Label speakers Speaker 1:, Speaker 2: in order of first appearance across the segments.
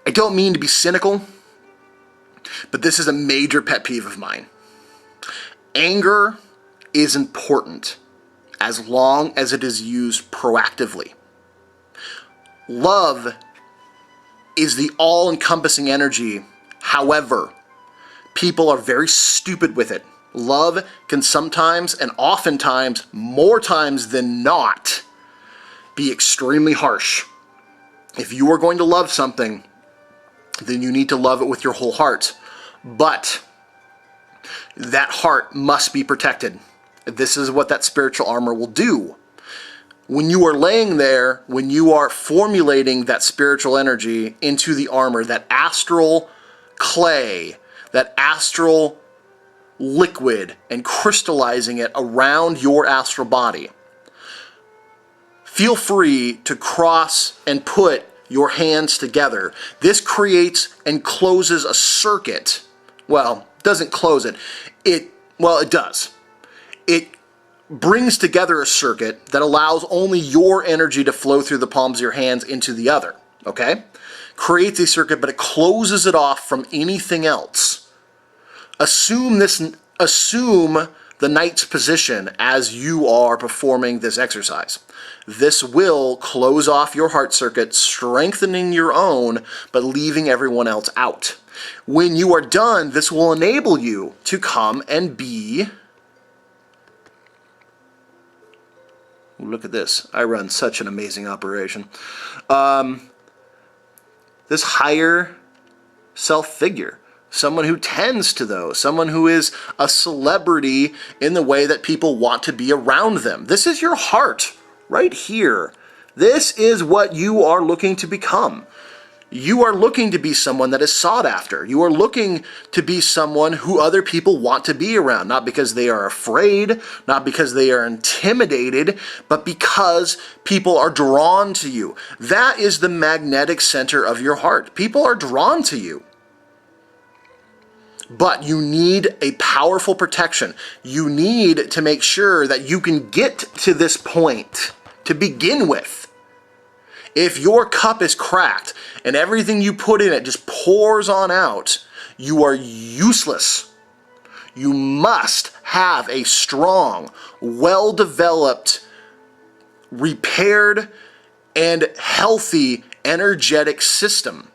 Speaker 1: I don't mean to be cynical, but this is a major pet peeve of mine. Anger is important as long as it is used proactively. Love is the all-encompassing energy. However, people are very stupid with it. Love can sometimes, and oftentimes, more times than not, be extremely harsh. If you are going to love something, then you need to love it with your whole heart. But that heart must be protected. This is what that spiritual armor will do. When you are laying there, when you are formulating that spiritual energy into the armor, that astral clay, that astral liquid, and crystallizing it around your astral body, feel free to cross and put your hands together. This creates and closes a circuit. Well, doesn't close it. It does. It brings together a circuit that allows only your energy to flow through the palms of your hands into the other, okay? Creates a circuit, but it closes it off from anything else. Assume the knight's position as you are performing this exercise. This will close off your heart circuit, strengthening your own, but leaving everyone else out. When you are done, this will enable you to come and be... Look at this. I run such an amazing operation. This higher self figure. Someone who tends to those. Someone who is a celebrity in the way that people want to be around them. This is your heart right here. This is what you are looking to become. You are looking to be someone that is sought after. You are looking to be someone who other people want to be around, not because they are afraid, not because they are intimidated, but because people are drawn to you. That is the magnetic center of your heart. People are drawn to you. But you need a powerful protection. You need to make sure that you can get to this point to begin with. If your cup is cracked and everything you put in it just pours on out, you are useless. You must have a strong, well-developed, repaired, and healthy energetic system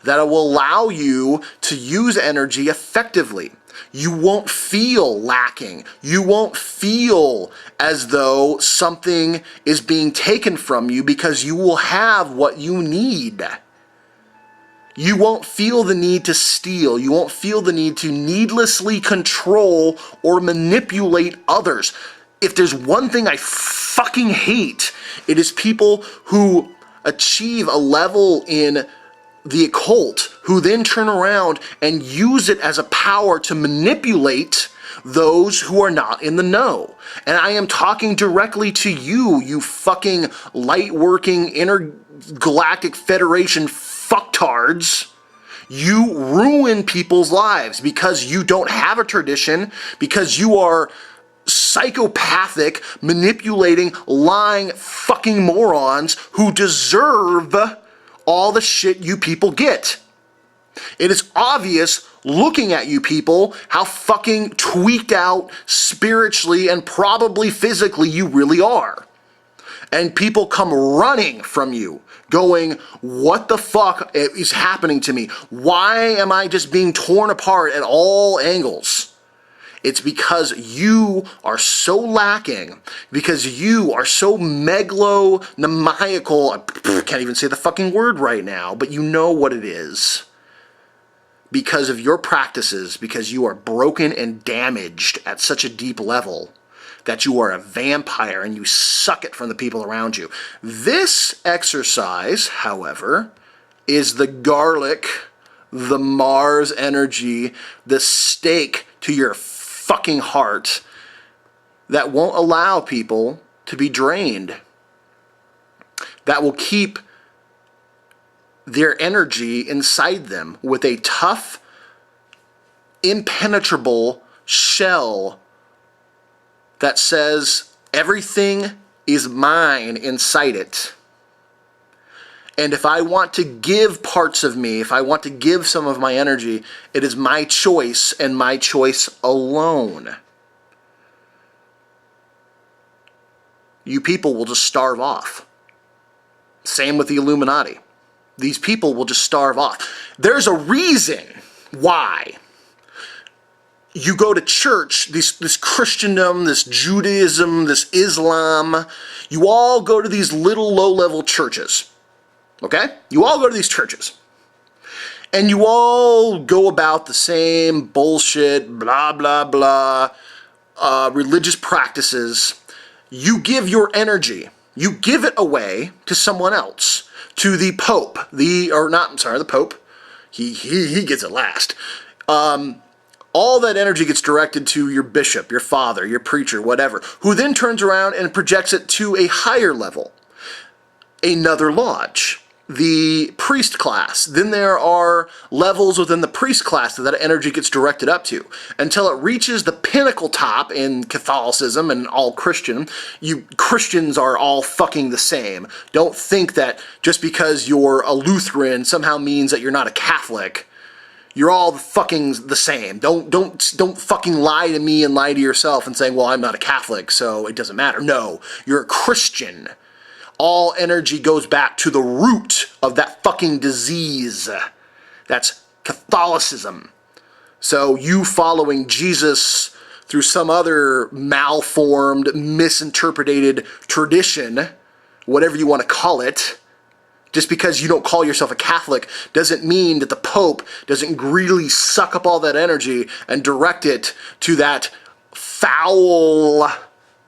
Speaker 1: that will allow you to use energy effectively. You won't feel lacking. You won't feel as though something is being taken from you because you will have what you need. You won't feel the need to steal. You won't feel the need to needlessly control or manipulate others. If there's one thing I fucking hate, it is people who achieve a level in the occult who then turn around and use it as a power to manipulate those who are not in the know. And I am talking directly to you, you fucking light-working intergalactic federation fucktards. You ruin people's lives because you don't have a tradition, because you are psychopathic, manipulating, lying fucking morons who deserve all the shit you people get. It is obvious looking at you people how fucking tweaked out spiritually and probably physically you really are. And people come running from you going, what the fuck is happening to me? Why am I just being torn apart at all angles? It's because you are so lacking, because you are so megalomaniacal. I can't even say the fucking word right now, but you know what it is. Because of your practices, because you are broken and damaged at such a deep level that you are a vampire and you suck it from the people around you. This exercise, however, is the garlic, the Mars energy, the stake to your fucking heart that won't allow people to be drained. That will keep their energy inside them with a tough, impenetrable shell that says everything is mine inside it. And if I want to give parts of me, if I want to give some of my energy, it is my choice and my choice alone. You people will just starve off. Same with the Illuminati. These people will just starve off. There's a reason why you go to church, this Christendom, this Judaism, this Islam, you all go to these little low-level churches. Okay? You all go to these churches. And you all go about the same bullshit, blah, blah, blah, religious practices. You give your energy, you give it away to someone else, to the Pope, the Pope. He gets it last. All that energy gets directed to your bishop, your father, your preacher, whatever, who then turns around and projects it to a higher level, another lodge, the priest class. Then there are levels within the priest class that energy gets directed up to until it reaches the pinnacle top in Catholicism and all Christian. You Christians are all fucking the same. Don't think that just because you're a Lutheran somehow means that you're not a Catholic. You're all fucking the same. Don't fucking lie to me and lie to yourself and saying, well, I'm not a Catholic, so it doesn't matter. No, you're a Christian. All energy goes back to the root of that fucking disease. That's Catholicism. So you following Jesus through some other malformed, misinterpreted tradition, whatever you want to call it, just because you don't call yourself a Catholic doesn't mean that the Pope doesn't greedily suck up all that energy and direct it to that foul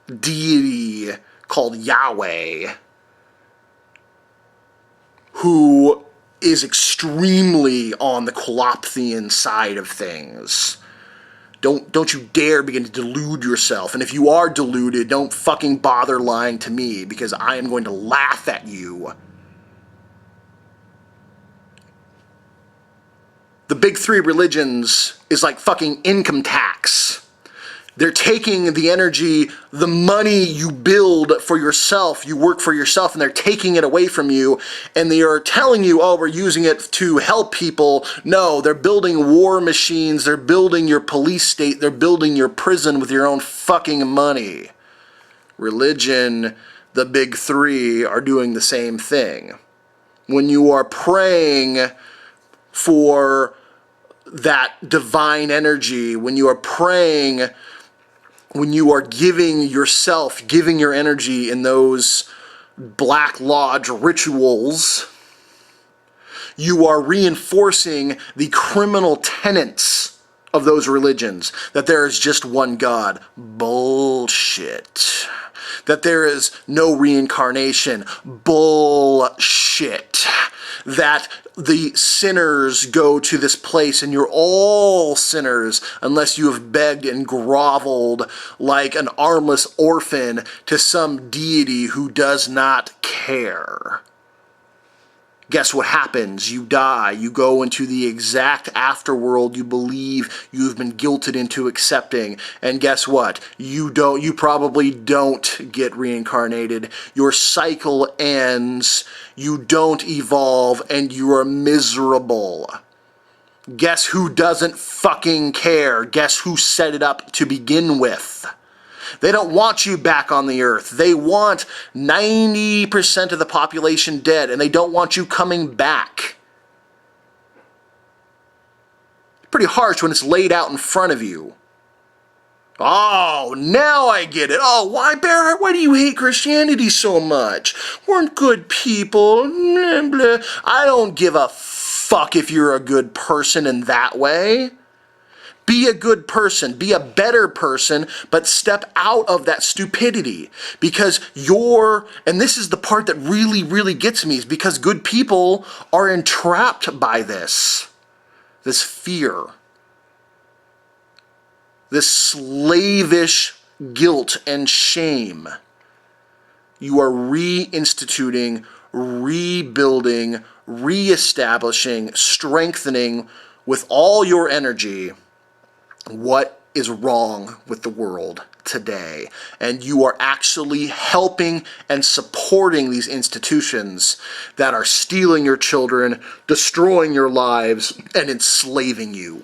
Speaker 1: deity called Yahweh, who is extremely on the Kolophian side of things. Don't you dare begin to delude yourself. And if you are deluded, don't fucking bother lying to me, because I am going to laugh at you. The big three religions is like fucking income tax. They're taking the energy, the money you build for yourself, you work for yourself, and they're taking it away from you, and they are telling you, oh, we're using it to help people. No, they're building war machines, they're building your police state, they're building your prison with your own fucking money. Religion, the big three, are doing the same thing. When you are praying for that divine energy, when you are praying, when you are giving yourself, giving your energy in those Black Lodge rituals, you are reinforcing the criminal tenets of those religions, that there is just one God. Bullshit. That there is no reincarnation. Bullshit. That the sinners go to this place and you're all sinners unless you have begged and groveled like an armless orphan to some deity who does not care. Guess what happens? You die. You go into the exact afterworld you believe you've been guilted into accepting. And guess what? You probably don't get reincarnated. Your cycle ends. You don't evolve, and you are miserable. Guess who doesn't fucking care? Guess who set it up to begin with? They don't want you back on the earth. They want 90% of the population dead, and they don't want you coming back. Pretty harsh when it's laid out in front of you. Oh, now I get it. Oh, why, Barrett? Why do you hate Christianity so much? We're good people. Blah, blah. I don't give a fuck if you're a good person in that way. Be a good person, be a better person, but step out of that stupidity, because and this is the part that really, really gets me, is because good people are entrapped by this fear, this slavish guilt and shame. You are reinstituting, rebuilding, reestablishing, strengthening with all your energy what is wrong with the world. today. And you are actually helping and supporting these institutions that are stealing your children, destroying your lives, and enslaving you.